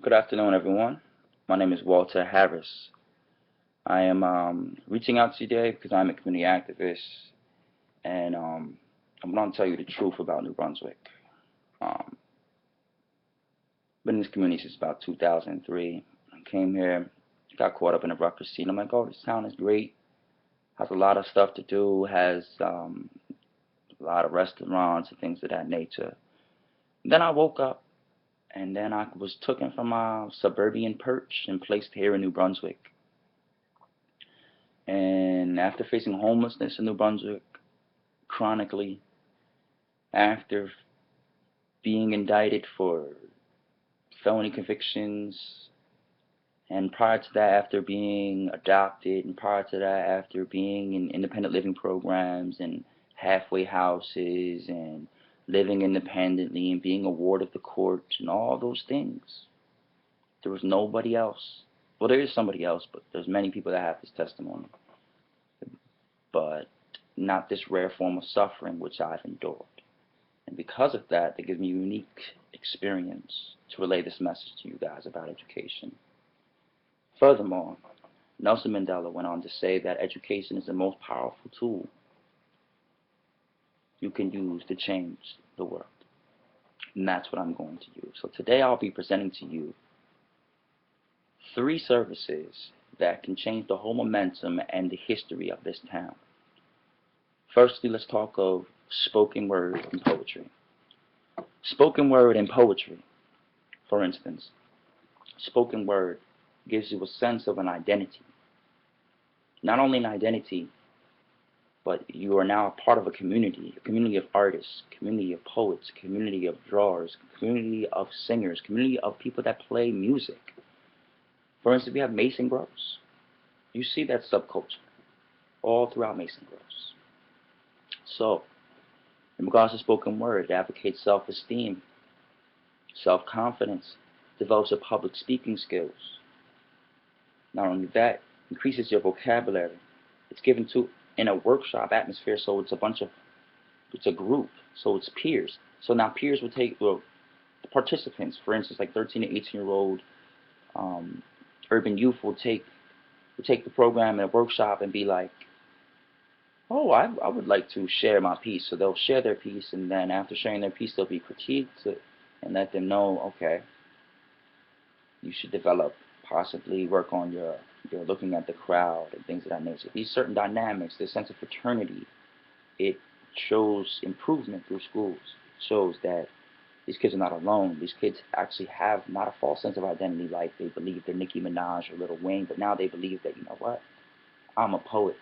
Good afternoon, everyone. My name is Walter Harris. I am reaching out today because I'm a community activist, and I'm going to tell you the truth about New Brunswick. Um, been in this community since about 2003. I came here, got caught up in a ruckus scene. I'm like, oh, this town is great. Has a lot of stuff to do. Has a lot of restaurants and things of that nature. And then I woke up, and then I was taken from my suburban perch and placed here in New Brunswick. And after facing homelessness in New Brunswick chronically, after being indicted for felony convictions, and prior to that, after being adopted, and prior to that, after being in independent living programs and halfway houses and living independently and being a ward of the court and all those things, there was nobody else. Well, there is somebody else, but there's many people that have this testimony, but not this rare form of suffering which I've endured. And because of that, it gives me a unique experience to relay this message to you guys about education. Furthermore, Nelson Mandela went on to say that education is the most powerful tool you can use to change the world. And that's what I'm going to use. So today I'll be presenting to you 3 services that can change the whole momentum and the history of this town. Firstly, let's talk of spoken word and poetry. Spoken word and poetry, for instance. Spoken word gives you a sense of an identity. Not only an identity, but you are now a part of a community of artists, community of poets, community of drawers, community of singers, community of people that play music. For instance, we have Mason Groves. You see that subculture all throughout Mason Groves. So, in regards to spoken word, it advocates self-esteem, self-confidence, develops your public speaking skills. Not only that, increases your vocabulary. It's given to in a workshop atmosphere, so it's a group, so it's peers. So now peers will take the participants, for instance, like 13 to 18-year-old urban youth will take the program in a workshop and be like, oh, I would like to share my piece. So they'll share their piece, and then after sharing their piece, they'll be critiqued and let them know, okay, you should develop, possibly work on your looking at the crowd and things of that nature. These certain dynamics, this sense of fraternity, it shows improvement through schools. It shows that these kids are not alone. These kids actually have not a false sense of identity, like they believe they're Nicki Minaj or Lil Wayne, but now they believe that, you know what, I'm a poet.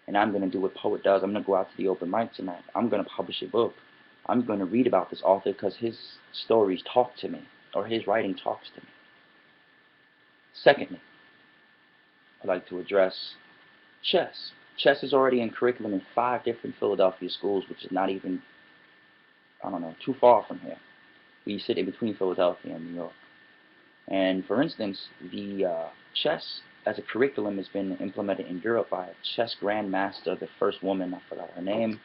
And I'm going to do what poet does. I'm going to go out to the open mic tonight. I'm going to publish a book. I'm going to read about this author because his stories talk to me, or his writing talks to me. Secondly, I'd like to address chess. Chess is already in curriculum in 5 different Philadelphia schools, which is not even, I don't know, too far from here. We sit in between Philadelphia and New York. And for instance, the chess as a curriculum has been implemented in Europe by a chess grandmaster, the first woman, I forgot her name,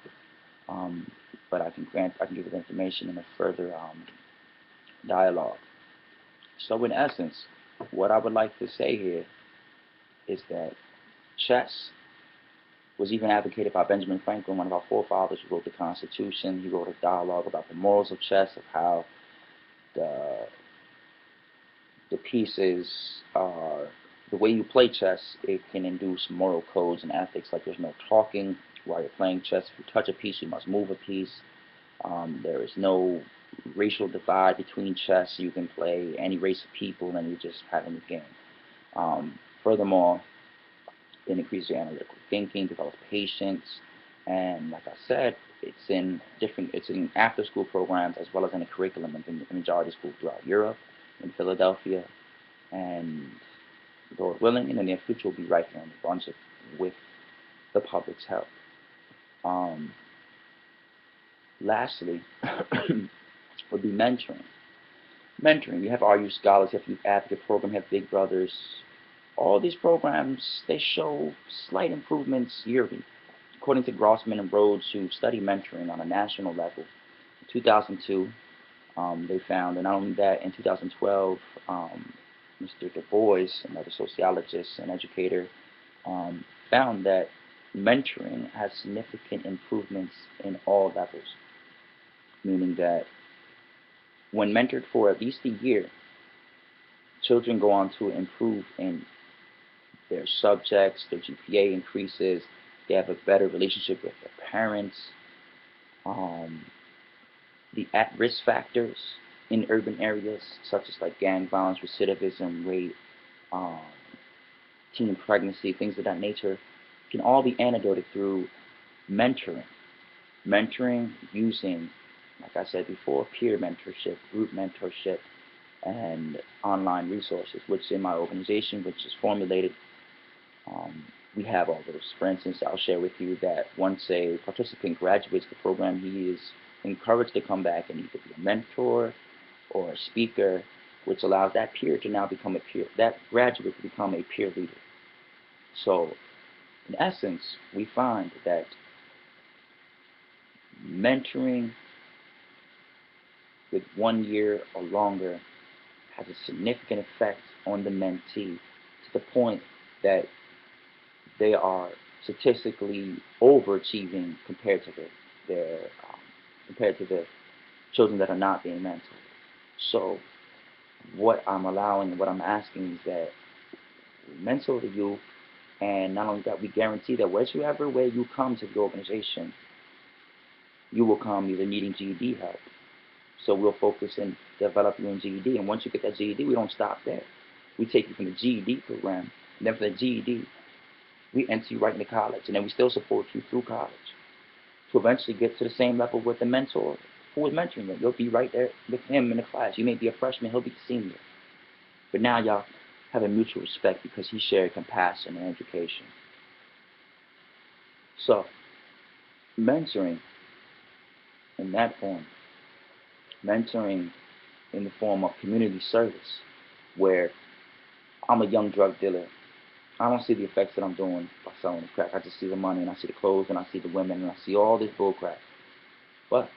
but I can give you the information in a further dialogue. So in essence, what I would like to say here is that chess was even advocated by Benjamin Franklin, one of our forefathers who wrote the Constitution. He wrote a dialogue about the morals of chess, of how the pieces are, the way you play chess, it can induce moral codes and ethics, like there's no talking while you're playing chess. If you touch a piece, you must move a piece. There is no racial divide between chess. You can play any race of people and you just have a game. Furthermore, it increases your analytical thinking, develops patience, and like I said, it's in after-school programs as well as in a curriculum in the majority of schools throughout Europe, in Philadelphia, and Lord willing, in the near future, will be right here in New Brunswick with the public's help. Lastly, would be mentoring. Mentoring. You have RU Scholars, you have Youth Advocate Program, you have Big Brothers. All these programs, they show slight improvements yearly. According to Grossman and Rhodes, who study mentoring on a national level, in 2002, They found, and not only that, in 2012, Mr. Du Bois, another sociologist and educator, found that mentoring has significant improvements in all levels, meaning that when mentored for at least a year, children go on to improve in their subjects, their GPA increases, they have a better relationship with their parents. Um, the at-risk factors in urban areas, such as like gang violence, recidivism, rape, um, teen pregnancy, things of that nature, can all be antidoted through mentoring. Mentoring using, like I said before, peer mentorship, group mentorship, and online resources, which in my organization, which is formulated, we have all those. For instance, I'll share with you that once a participant graduates the program, he is encouraged to come back and either be a mentor or a speaker, which allows that peer to now become a peer, that graduate to become a peer leader. So, in essence, we find that mentoring with 1 year or longer has a significant effect on the mentee to the point that they are statistically overachieving compared to their compared to the children that are not being mentored. So what I'm allowing and what I'm asking is that we mentor the youth, and not only that, we guarantee that wherever way you come to the organization, you will come either needing GED help. So we'll focus and develop you in GED, and once you get that GED, we don't stop there. We take you from the GED program, and then from the GED, we enter you right into college, and then we still support you through college to eventually get to the same level with the mentor who is mentoring you. You'll be right there with him in the class. You may be a freshman, he'll be a senior. But now y'all have a mutual respect because he shared compassion and education. So, mentoring in that form, mentoring in the form of community service, where I'm a young drug dealer. I don't see the effects that I'm doing by selling the crack. I just see the money, and I see the clothes, and I see the women, and I see all this bull crap. But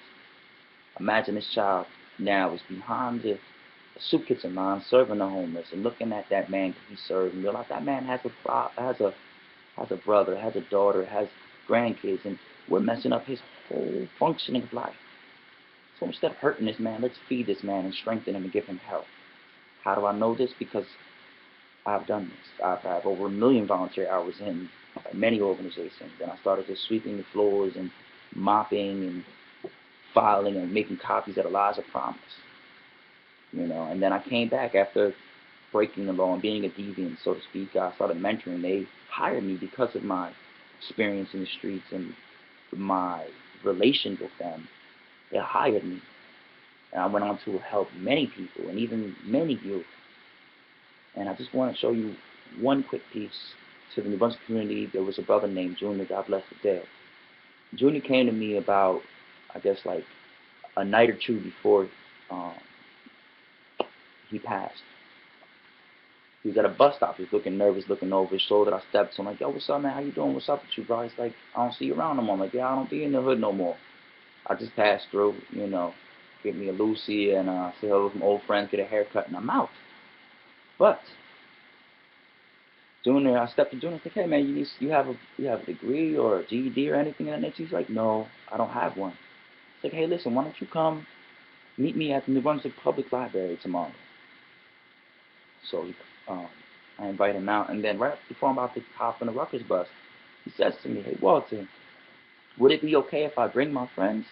imagine this child now is behind the soup kitchen line serving the homeless and looking at that man he served and realize that man has a brother, has a daughter, has grandkids, and we're messing up his whole functioning of life. So instead of hurting this man, let's feed this man and strengthen him and give him help. How do I know this? Because I've done this. I've had over 1 million volunteer hours in many organizations, and I started just sweeping the floors and mopping and filing and making copies of the lives of promise. And then I came back after breaking the law and being a deviant, so to speak. I started mentoring. They hired me because of my experience in the streets and my relation with them. They hired me, and I went on to help many people and even many youth. And I just want to show you one quick piece to the New Brunswick community. There was a brother named Junior, God bless the dead. Junior came to me about, I guess, like a night or two before he passed. He was at a bus stop. He was looking nervous, looking over his shoulder. I stepped to him like, yo, what's up, man? How you doing? What's up with you, bro? He's like, I don't see you around no more. I'm like, yeah, I don't be in the hood no more. I just passed through, get me a Lucy and say hello to some old friends, get a haircut, and I'm out. But Junior, I stepped to Junior and said, hey, man, you have a degree or a GED or anything of that nature? He's like, no, I don't have one. I said, hey, listen, why don't you come meet me at the New Brunswick Public Library tomorrow? So I invite him out, and then right before I'm about to hop on the Rutgers bus, he says to me, hey, Walter, would it be okay if I bring my friends?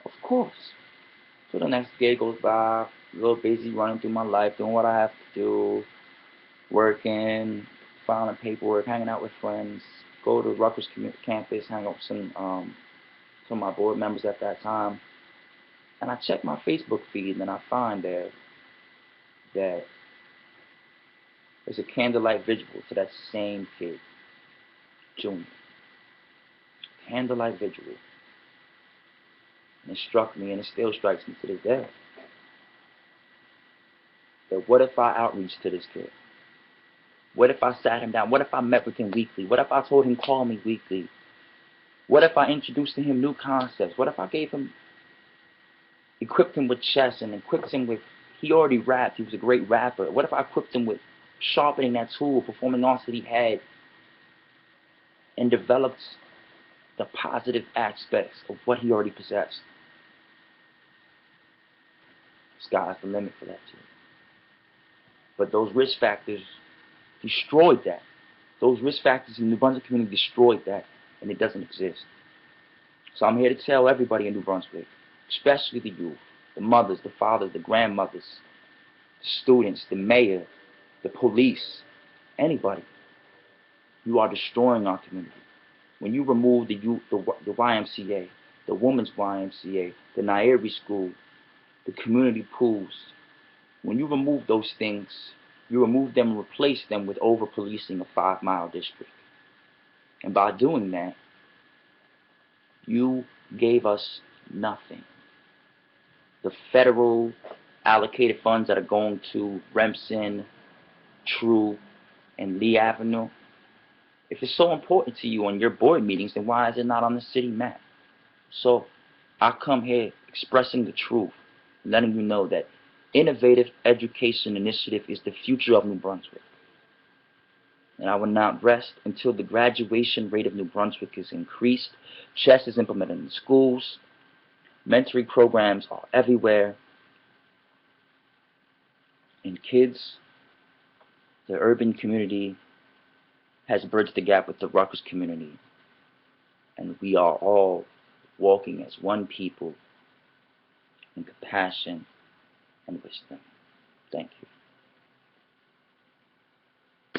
Of course. So the next day goes by, a little busy running through my life, doing what I have to do, working, filing paperwork, hanging out with friends, go to Rutgers campus, hang out with some of my board members at that time. And I check my Facebook feed, and I find there that there's a candlelight vigil to that same kid, Junior. Candlelight vigil. And it struck me, and it still strikes me to this day, that what if I outreach to this kid? What if I sat him down? What if I met with him weekly? What if I told him call me weekly? What if I introduced to him new concepts? What if I gave him equipped him with chess and equipped him with, he already rapped, he was a great rapper. What if I equipped him with sharpening that tool, performing arts that he had, and developed the positive aspects of what he already possessed? Sky's the limit for that too. But those risk factors destroyed that. Those risk factors in the New Brunswick community destroyed that, and it doesn't exist. So I'm here to tell everybody in New Brunswick, especially the youth, the mothers, the fathers, the grandmothers, the students, the mayor, the police, anybody, you are destroying our community. When you remove the youth, the YMCA, the Women's YMCA, the Nairi School, the community pools, when you remove those things, you remove them and replace them with over-policing a 5-mile district. And by doing that, you gave us nothing. The federal allocated funds that are going to Remsen, True, and Lee Avenue, if it's so important to you on your board meetings, then why is it not on the city map? So I come here expressing the truth, letting you know that innovative education initiative is the future of New Brunswick. And I will not rest until the graduation rate of New Brunswick is increased, chess is implemented in schools, mentoring programs are everywhere, and kids, the urban community has bridged the gap with the Rutgers community, and we are all walking as one people in compassion and wisdom. Thank you.